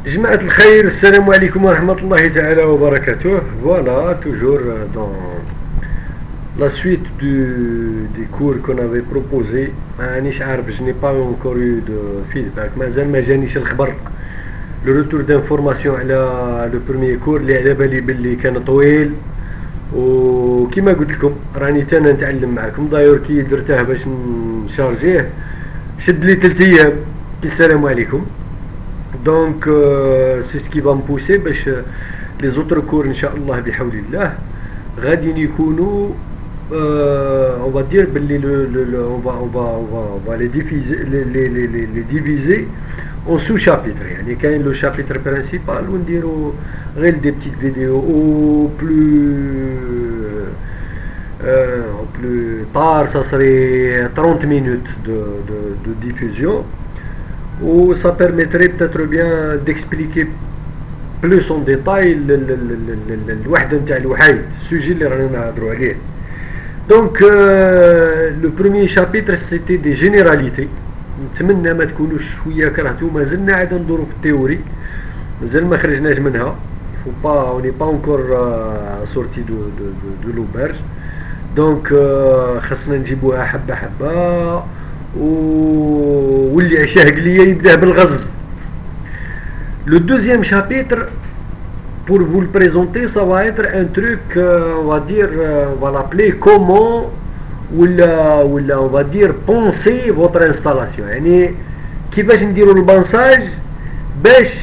جماعة الخير، السلام عليكم ورحمة الله تعالى وبركاته. Voilà, toujours dans la suite des cours qu'on avait proposés. مانيش عارف, je n'ai pas encore eu de feedback, مازال ما جانيش الخبر لو روتور دانفورماسيون على لو بروميير كور اللي على بالي باللي كان طويل. وكما قلت لكم راني تانا نتعلم معكم. دايور كي درته باش نشارجيه شد لي 3 ايام. السلام عليكم. دونك سي سكي با مبوسي باش لي زوتر كور ان شاء الله بحول الله غادي يكونوا on va dire باللي on va les diviser en sous-chapitres. يعني كاين لو شابيتر برينسيبال ونديروا غير دي بتيت فيديو او plus tard ça serait 30 minutes de diffusion. Ou ça permettrait peut-être bien d'expliquer plus en détail الوحدة نتاع الوحيد السوجي اللي رانا نهضروا عليه. Donc le premier chapitre c'était des généralités. نتمنى ما تكونوش شويه كرهتو. مازلنا عاد ندورو في التيوري, مازال ما خرجناش منها. il faut pas, on n'est pas encore sorti de l'auberge. donc خاصنا نجيبوها حبه حبه واللي عشاه قليا يبدا بالغز. Le deuxième chapitre, pour vous le présenter, ça va être un truc, on va dire, on va l'appeler comment ou on va dire penser votre installation. يعني كيفاش نديروا البانساج باش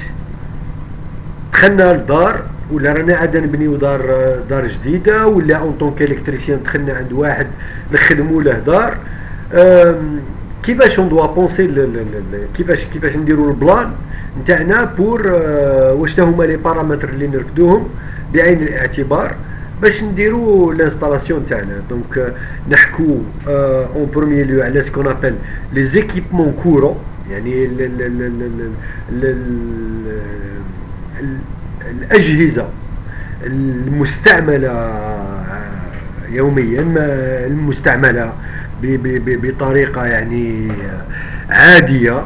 دخلنا للدار, ولا رانا عاد نبنيو دار جديده, ولا اون طونك الكتريسيان دخلنا عند واحد نخدموا له دار. كيفاش on doit penser كيفاش نديروا البلان نتاعنا بور واش هما لي بارامتر اللي نرفدوهم بعين الاعتبار باش نديروا الانستالاسيون تاعنا. دونك نحكوا اون بروميير لو على سكون ابل لي زيكيبمون كورون, يعني الاجهزه المستعمله يوميا, المستعمله بطريقه يعني عاديه.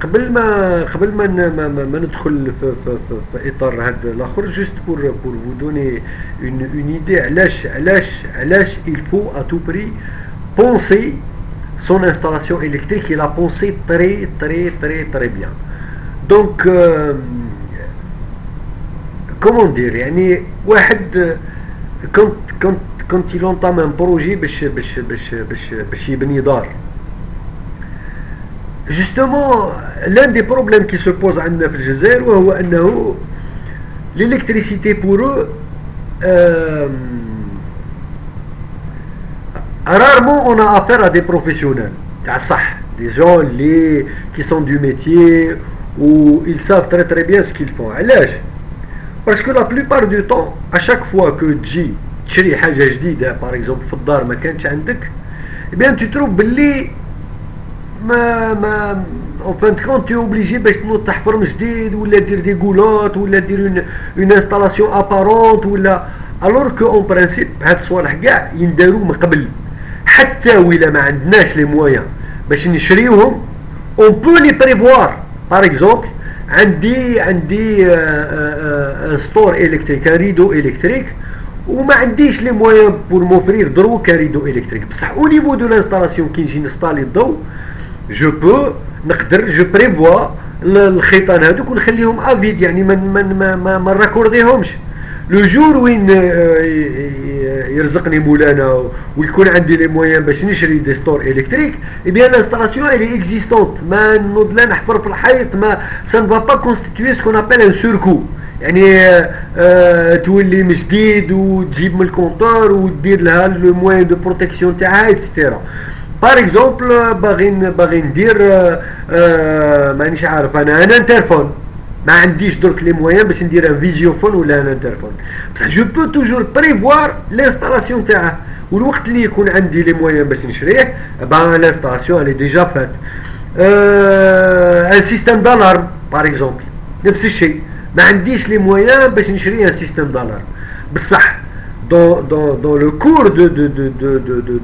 قبل ما ندخل في اطار هذا الاخر, جوست بور فو دوني اون ايدي علاش il faut à tout prix penser son installation électrique. Il a pensé très bien. donc comment dire, يعني واحد quand il entame un projet باش يبني دار, justement l'un des problèmes qui se pose عندنا في الجزائر وهو أنه l'électricité pour eux rarement on a affaire à des professionnels تاع صح, des gens qui sont du métier où ils savent très bien ce qu'ils font. علاش؟ parce que la plupart du temps à chaque fois que تجي تشري حاجة جديدة par exemple في الدار ما كانتش عندك, eh bien tu trouves باللي ما en fin de compte tu es obligé باش تنوض تحفر من جديد, ولا دير دي قولات, ولا دير une installation apparente, ولا alors que en principe هاد الصوالح كاع ينداروا من قبل. حتى ولا ما عندناش لي مويان باش نشريوهم on peut les prévoir. par exemple عندي un ستور الكتريك, un ريدو الكتريك, وما عنديش لي مويان بور موفرير دروك ريدو الكتريك, بصح او نيفو دو لانستالاسيون كي نجي نستالي الضوء نقدر جو بريفوا الخيطان هذوك ونخليهم افيد, يعني ما نراكورديهمش. لو جور وين يرزقني مولانا ويكون عندي لي مويان باش نشري دي ستور الكتريك, اي بيان لانستالاسيون الي اكزيستونت. ما نوض لا نحفر في الحيط, ما سان فا با كونستيتوي سكون ابل ان سوركو, يعني تولي من جديد وتجيب من الكونتور ودير لها لو موين دو بروتيكسيون تاعها ايتترا. باغ اكزومبل باغي ندير مانيش عارف انا انترفون, ما عنديش درك لي مويان باش ندير ان فيزيوفون ولا ان انترفون, بصح جو بو توجور بريفوار لانستالاسيون تاعه, والوقت اللي يكون عندي لي مويان باش نشريه بان لانستالاسيون الي ديجا فات. ان سيستيم دالارم باغ اكزومبل نفس الشيء, ما عنديش لي مويان باش نشري ان سيستيم دالارم, بصح dans le cours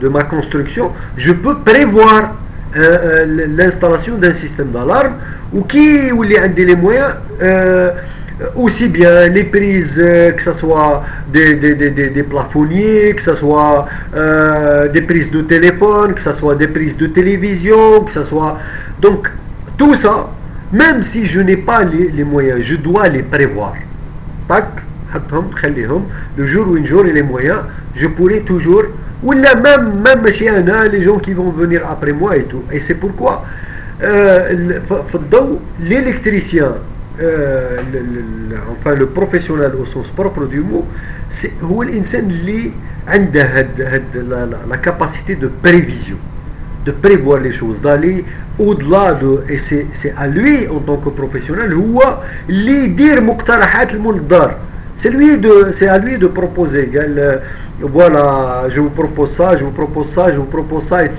de ma construction, je peux prévoir l'installation d'un système d'alarme ou qui ou les moyens aussi bien les prises, que ce soit des plafonniers, que ce soit des prises de téléphone, que ce soit des prises de télévision, que ce soit... Donc, tout ça, même si je n'ai pas les moyens, je dois les prévoir. Tac, le jour où un jour et les moyens, je pourrai toujours... Ou là, même chez les gens qui vont venir après moi et tout. Et c'est pourquoi l'électricien, enfin le professionnel au sens propre du mot, c'est l'insan qui a la capacité de prévision, de prévoir les choses, d'aller au-delà de... Et c'est à lui en tant que professionnel اللي يدير مقترحات المنظار. C'est à lui de proposer. Voilà, je vous propose ça, je vous propose ça, je vous propose ça, etc.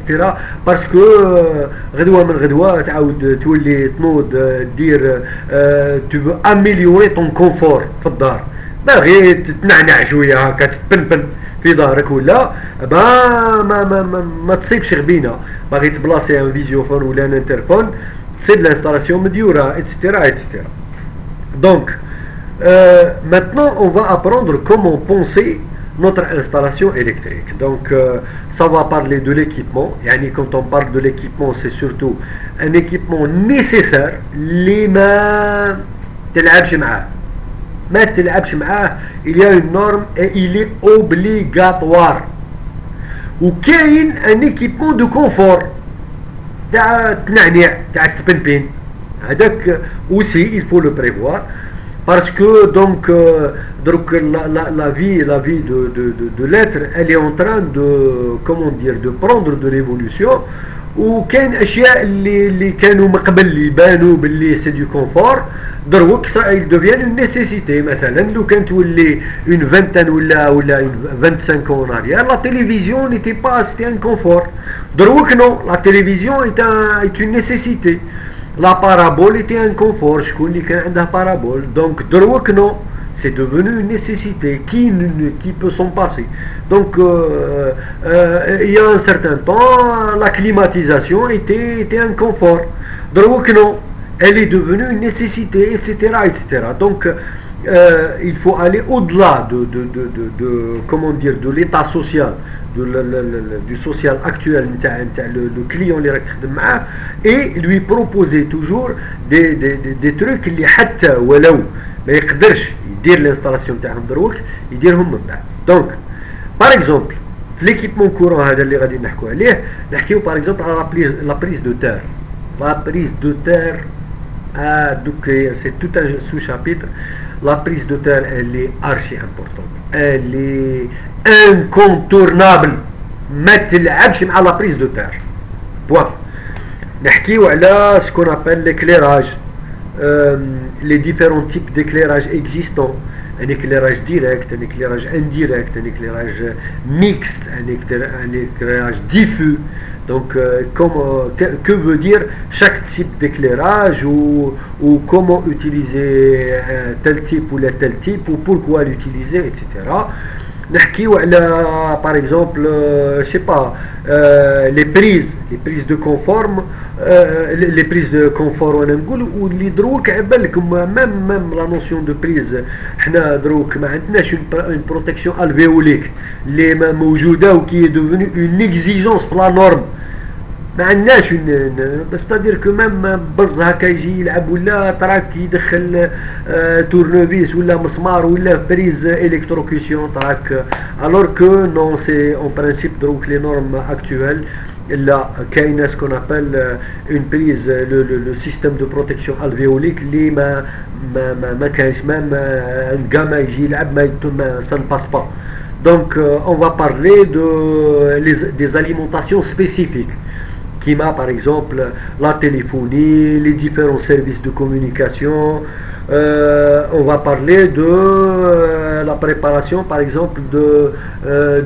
Parce que غدوة من غدوة تعاود تولي تنوض دير tu veux améliorer ton confort في الدار. باغي تتنعنع شوية هكا تتبنبن في دارك ولا ما تصيبش غبينة. باغي تبلاصي ان فيزيوفون ولا ان انترفون تصيب l'installation مديورة, etc. etc. Donc, maintenant on va apprendre comment penser notre installation électrique. Donc ça va parler de l'équipement. Yani, quand on parle de l'équipement, c'est surtout un équipement nécessaire اللي ما تلعبش معاه. Il y a une norme et il est obligatoire. Ou كاين un équipement de confort تاع تنعنيع تاع تبنبين. هذاك aussi il faut le prévoir. Parce que donc la vie de l'être, elle est en train de prendre de l'évolution. وكاين اشياء اللي كانوا من قبل اللي يبانوا باللي سي دو كونفور دروك il devient une nécessité. مثلا لو كانت تولي une vingtaine ولا 25 ans en arrière, la télévision n'était pas, c'était un confort. دروك non, la télévision est une nécessité. La parabole était un confort. شكون اللي كان عنده parabole. Donc دروك non, c'est devenu une nécessité. Qui peut s'en passer. Donc il y a un certain temps, la climatisation était un confort. دروك non, elle est devenue une nécessité, etc. etc. Donc il faut aller au-delà de comment dire, de l'état social, du social actuel, le client اللي راك تخدم معاه, et lui proposer toujours des trucs اللي حتى ولو ما يقدرش يدير l'installation تاعهم دروك يديرهم من بعد. Donc par exemple l'équipement courant هذا اللي غادي نحكوا عليه, نحكيو par exemple على la prise de terre. La prise de terre, donc c'est tout un sous-chapitre. La prise de terre, elle est archi importante, elle est incontournable. ما تلعبش مع la prise de terre. Point. نحكيو على ce qu'on appelle l'éclairage, les différents types d'éclairage existants. Un éclairage direct, un éclairage indirect, un éclairage mixte, un éclairage diffus. Donc que veut dire chaque type d'éclairage, ou comment utiliser tel type ou tel type, ou pourquoi l'utiliser, etc. نحكيو على par exemple je sais pas les prises de confort, les prises de confort وانا نقول واللي دروك عبالكم même la notion de prise. حنا دروك ما عندناش une protection alvéolique اللي ما موجوده وكي devenu une exigence pour la norme. ما عندناش c'est-à-dire que même بز هكا يجي يلعب ولا تراك يدخل تورنوفيس ولا مسمار ولا بريز الكتروكيسيون تراك. alors que non, c'est en principe donc les normes actuelles. là كاينه ce qu'on appelle une prise, le système de protection alvéolique اللي ما كاينش même un gamin يجي يلعب ça ne passe pas. Donc on va parler des alimentations spécifiques qui m'a par exemple la téléphonie, les différents services de communication. On va parler de la préparation par exemple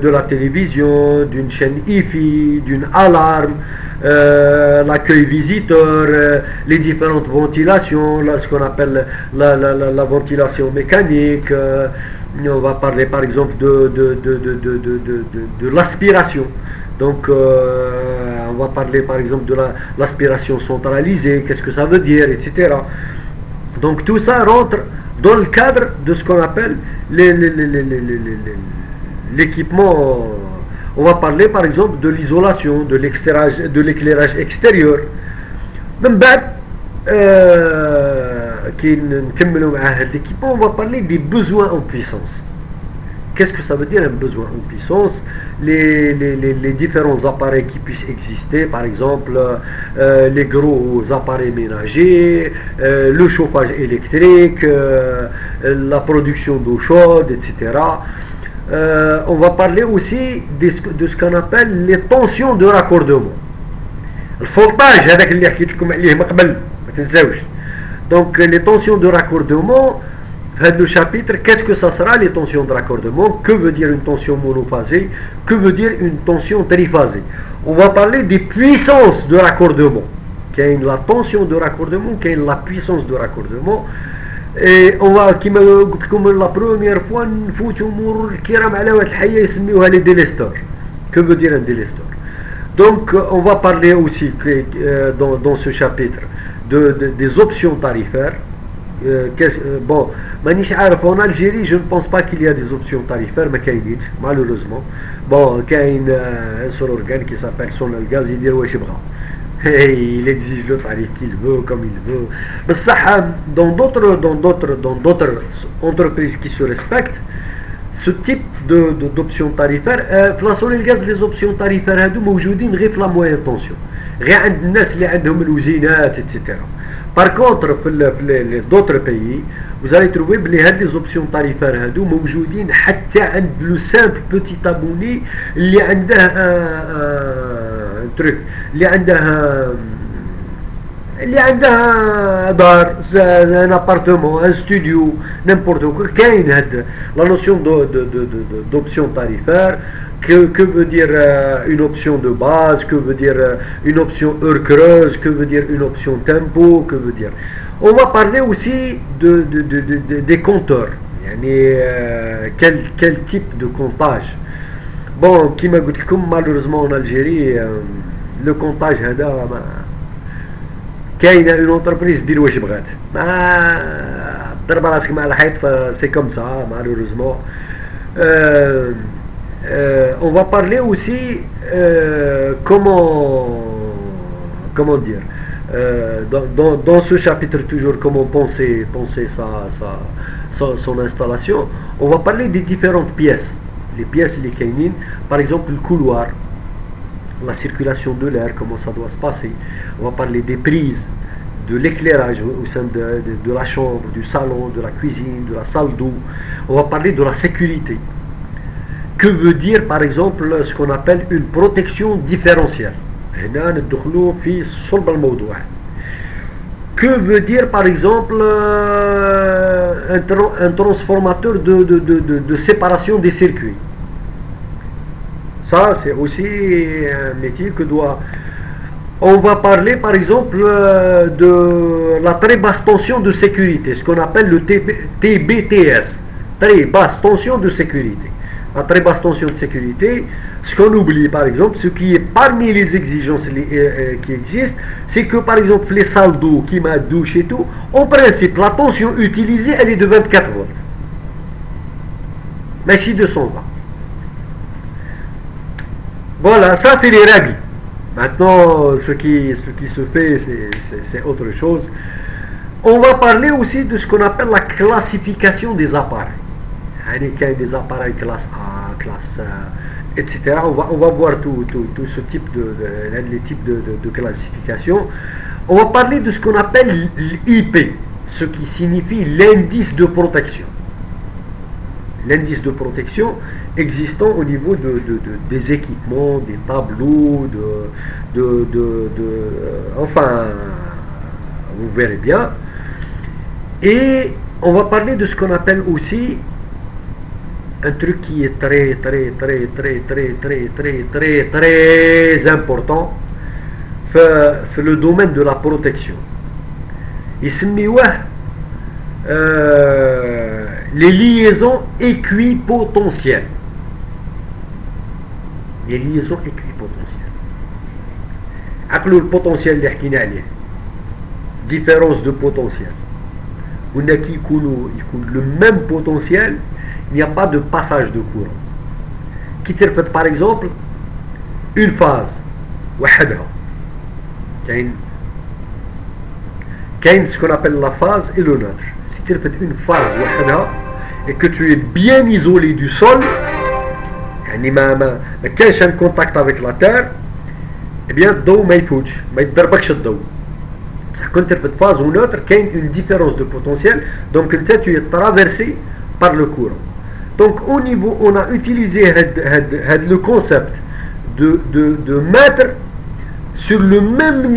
de la télévision, d'une chaîne IFI, d'une alarme, l'accueil visiteur, les différentes ventilations, ce qu'on appelle la ventilation mécanique. On va parler par exemple de l'aspiration. Donc, on va parler par exemple de l'aspiration centralisée, qu'est-ce que ça veut dire, etc. Donc, tout ça rentre dans le cadre de ce qu'on appelle l'équipement. On va parler par exemple de l'isolation, de l'éclairage extérieur. Même l'équipement, on va parler des besoins en puissance. Qu'est-ce que ça veut dire un besoin en puissance? Les différents appareils qui puissent exister, par exemple les gros appareils ménagers, le chauffage électrique, la production d'eau chaude, etc. On va parler aussi de ce qu'on appelle les tensions de raccordement. الفولتاج هذاك اللي حكيت لكم عليه من قبل ما تنساوش. Donc les tensions de raccordement, dans le chapitre, qu'est-ce que ça sera les tensions de raccordement? Que veut dire une tension monophasée? Que veut dire une tension triphasée? On va parler des puissances de raccordement. Qu'il y a la tension de raccordement, qu'il y a la puissance de raccordement. Et on va, comme la première fois, les délesteurs. Que veut dire un délesteur? Donc on va parler aussi dans ce chapitre des options tarifaires. Bon, en Algérie, je ne pense pas qu'il y a des options tarifaires, mais malheureusement. Bon, il y a un seul organe qui s'appelle Sonalgaz, il dit il exige le tarif qu'il veut, comme il veut. Mais ça, dans d'autres entreprises qui se respectent, ce type d'options tarifaires, les options tarifaires هادو موجودين غير في la moyenne tension. غير عند الناس اللي عندهم الوزينات, etc. Par contre, في d'autres pays, vous allez trouver que les options tarifaires هادو موجودين حتى عند le simple petit abonné اللي عنده un truc, اللي عندها دار, un appartement, un studio, n'importe quoi. كاين هاد la notion d'option tarifaire. Que veut dire une option de base? Que veut dire une option heure creuse? Que veut dire une option tempo? Que veut dire? On va parler aussi des compteurs. Quel type de comptage? Bon, qui m'a dit comme malheureusement en Algérie, le comptage كاين une entreprise دير واش بغات, ما ضرب راسك مع الحيط, c'est comme ça malheureusement. On va parler aussi comment dire, dans ce chapitre toujours, comment penser son installation. On va parler des différentes pièces, les pièces les kainin, par exemple le couloir, la circulation de l'air, comment ça doit se passer. On va parler des prises, de l'éclairage au sein de la chambre, du salon, de la cuisine, de la salle d'eau. On va parler de la sécurité. Que veut dire par exemple ce qu'on appelle une protection différentielle? Que veut dire par exemple un transformateur de séparation des circuits? Ça, c'est aussi un métier que doit... On va parler par exemple de la très basse tension de sécurité, ce qu'on appelle le TBTS, très basse tension de sécurité. La très basse tension de sécurité, ce qu'on oublie par exemple, ce qui est parmi les exigences qui existent, c'est que par exemple les salles d'eau, qui m'a douche et tout, en principe la tension utilisée elle est de 24 volts. Mais si 220. Voilà, ça c'est les règles. Maintenant, ce qui se fait, c'est autre chose. On va parler aussi de ce qu'on appelle la classification des appareils. Il y a des appareils classe A, classe etc. On va voir tout ce type les types de classification. On va parler de ce qu'on appelle l'IP, ce qui signifie l'indice de protection. L'indice de protection existant au niveau des équipements, des tableaux, enfin, vous verrez bien. Et on va parler de ce qu'on appelle aussi un truc qui est très important dans le domaine de la protection. Les liaisons équipotentielles. Les liaisons équipotentielles. potentiel. عقلوا البوتنسيال اللي حكينا عليه différence de potentiel. On a qui يكون le même potentiel, il n'y a pas de passage de courant. Qui تربط par exemple une phase وحدها. كاين ce qu'on appelle la phase et le neutre. Si tu répètes une phase وحدها et que tu es bien isolé du sol, يعني ما كاينش un contact avec la terre, eh bien الضوء ما يفوتش ما يتضربكش الضوء. بصح كنت تربط phase ou neutre كاين une différence de potentiel, donc انت tu es traversé par le courant. Donc au niveau on a utilisé le concept de mettre sur le même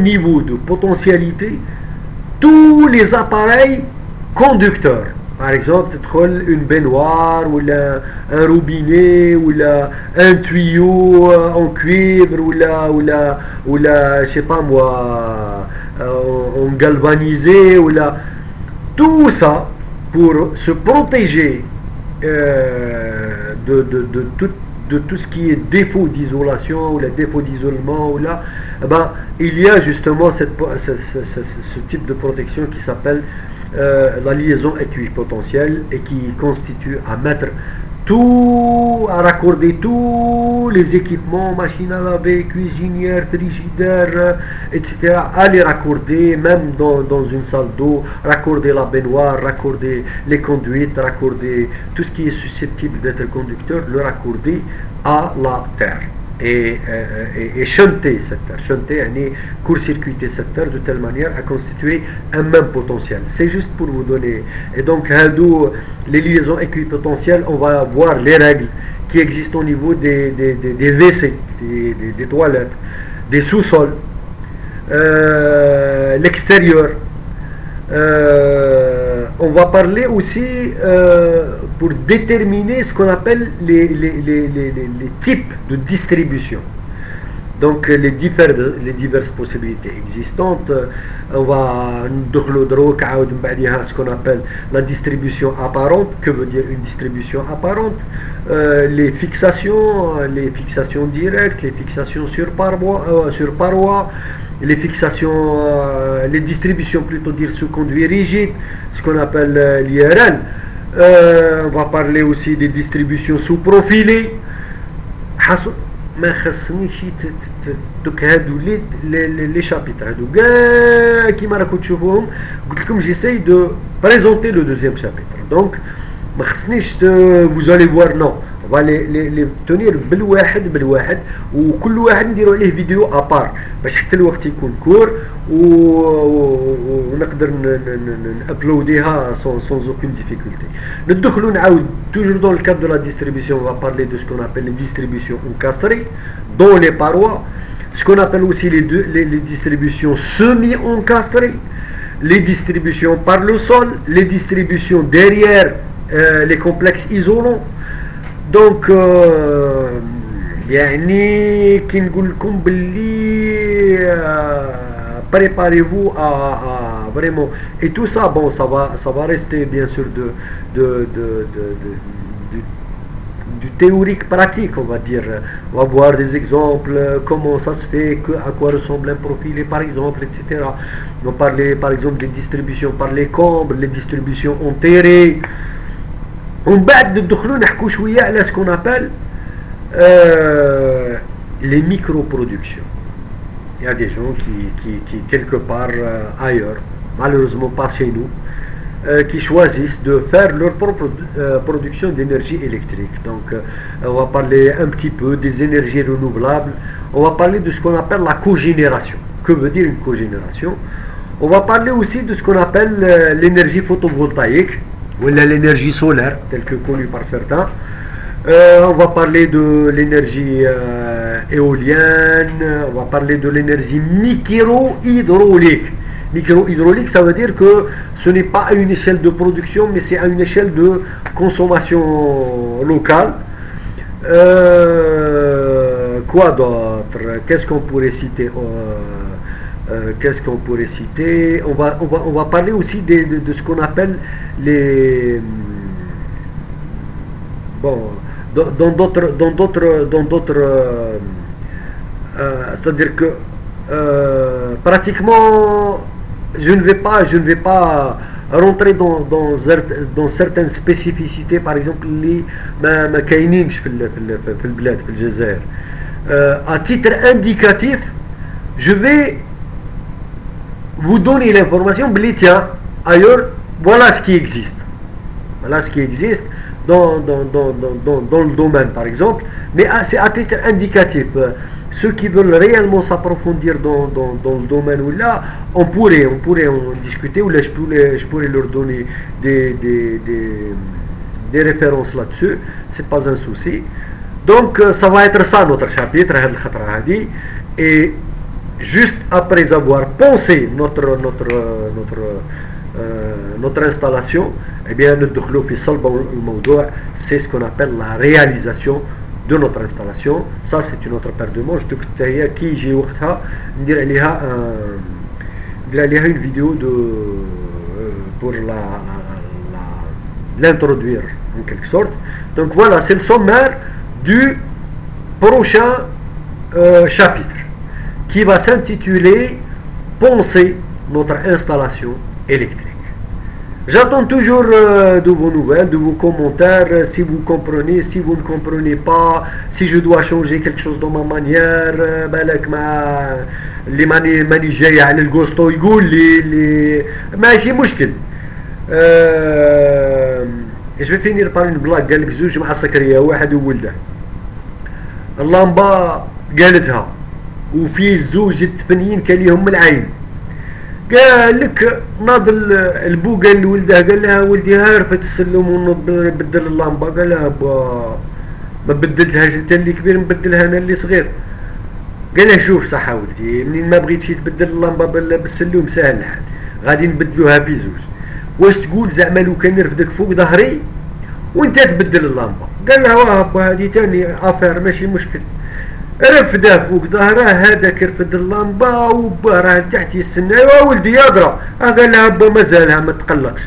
niveau de potentialité tous les appareils conducteurs. Par exemple, une baignoire ou un robinet ou un tuyau en cuivre ou je sais pas moi, en galvanisé tout ça pour se protéger de tout ce qui est défaut d'isolation ou le défaut d'isolement il y a justement ce type de protection qui s'appelle la liaison équipotentielle et qui constitue à mettre à raccorder tous les équipements, machines à laver, cuisinières, frigidaires, etc. à les raccorder, même dans une salle d'eau, raccorder la baignoire, raccorder les conduites, raccorder tout ce qui est susceptible d'être conducteur, le raccorder à la terre. Et shunter cette terre, court-circuiter cette terre de telle manière à constituer un même potentiel. C'est juste pour vous donner. Et donc, les liaisons équipotentielles, on va voir les règles qui existent au niveau des WC, des toilettes, des sous-sols, l'extérieur. On va parler aussi pour déterminer ce qu'on appelle les types de distribution. Donc les diverses possibilités existantes. On va ce qu'on appelle la distribution apparente. Que veut dire une distribution apparente? Les fixations directes, les fixations sur paroi, les fixations, les distributions plutôt dire sous conduit rigide, ce qu'on appelle l'IRL. On va parler aussi des distributions sous profilées. ما خصنيش دوك هادو لي شابيتر هادو كاع كيما راكم تشوفوهم قلت لكم جيساي دو بريزونتي لو دوزيام شابيتر دونك ما خصنيش vous allez voir non on va les tenir بالواحد وكل واحد نديرو عليه فيديو ابار باش حتى الوقت يكون كور ونقدر نابلوديها sans aucune difficulté. ندخلوا نعاود toujours dans le cadre de la distribution, on va parler de ce qu'on appelle les distributions encastrées dans les parois, ce qu'on appelle aussi les distributions semi-encastrées, les distributions par le sol, les distributions derrière les complexes isolants. Donc يعني كي نقول لكم باللي préparez-vous à vraiment, et tout ça bon ça va rester bien sûr du théorique pratique, on va dire. On va voir des exemples, comment ça se fait, à quoi ressemble un profilé par exemple, etc. On va parler par exemple des distributions par les combes, les distributions enterrées. On va ندخلوا نحكوا شويه على ce qu'on appelle les micro-productions. Il y a des gens qui quelque part ailleurs, malheureusement pas chez nous, qui choisissent de faire leur propre production d'énergie électrique. Donc on va parler un petit peu des énergies renouvelables, on va parler de ce qu'on appelle la cogénération. Que veut dire une cogénération? On va parler aussi de ce qu'on appelle l'énergie photovoltaïque, ou l'énergie solaire, telle que connue par certains. On va parler de l'énergie éolienne, on va parler de l'énergie micro-hydraulique. Micro-hydraulique, ça veut dire que ce n'est pas à une échelle de production, mais c'est à une échelle de consommation locale. Quoi d'autre? Qu'est-ce qu'on pourrait citer? On va parler aussi de ce qu'on appelle les... Bon, c'est-à-dire que pratiquement je ne vais pas rentrer dans certaines spécificités, par exemple اللي ما كاينينش في البلاد في الجزائر. À titre indicatif, je vais vous donner l'information, tiens, ailleurs, voilà ce qui existe. Voilà ce qui existe dans le domaine, par exemple, mais c'est à titre indicatif. Ceux qui veulent réellement s'approfondir dans le domaine, ou là, on pourrait en discuter, ou là, je pourrais leur donner des références là-dessus, c'est pas un souci. Donc, ça va être ça notre chapitre, et juste après avoir pensé notre installation, eh bien, c'est ce qu'on appelle la réalisation de notre installation. Ça, c'est une autre paire de manches. Donc, qui j'ai une vidéo pour l'introduire en quelque sorte. Donc voilà, c'est le sommaire du prochain chapitre qui va s'intituler Penser notre installation électrique. J'attends toujours de vos nouvelles, de vos commentaires, si vous comprenez, si vous ne comprenez pas, si je dois changer quelque chose dans ma manière. بالك مع اللي ماني جاي على الجوستو يقول لي ماشي مشكل. Je vais finir par une blague. قال لك زوج مع سكرية واحد وولده. اللمبة قالتها وفي زوج تبنيين كان ليهم العين. قال لك ناض البو قال لولده قال لها ولدي هارفت السلم ونبدل اللمبه. قال لها ما بدلتهاش انت اللي كبير نبدلها انا اللي صغير. قال لها شوف صح ولدي منين ما بغيتش تبدل اللمبه بالسلوم سهل الحال غادي نبدلوها في زوج. واش تقول زعما لو كان نرفدك فوق ظهري وانت تبدل اللمبه؟ قال لها واه با هذه ثاني افير ماشي مشكل. رفده فوق ظهره هذاك رفد اللمبه وباه راه تحت يستنى. يا ولدي يضرب. قال لها با مازالها ما تقلقش.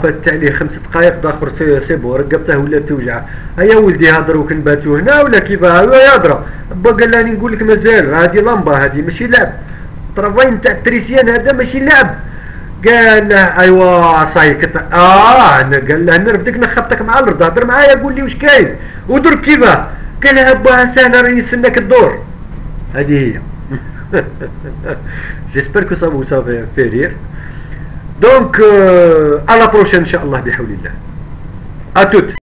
فات عليه 5 دقائق داخل سي بو رقبته ولا توجع. يا ولدي هضروا كنباتوا هنا ولا كيفاه يضرب. با قال لها نقول لك مازال هذه لمبه هذه ماشي لعب. طرفين نتاع التريسيان هذا ماشي لعب. قال له ايوا صاي انا قال له نرفدك نخبطك مع الارض هضر معايا قول لي واش كاين ودرك كيفاه. قال لها باها سهله راني نستناك الدور. هذه هي. J'espère que ça vous a fait rire. Donc à la prochaine ان شاء الله بحول الله. À toutes.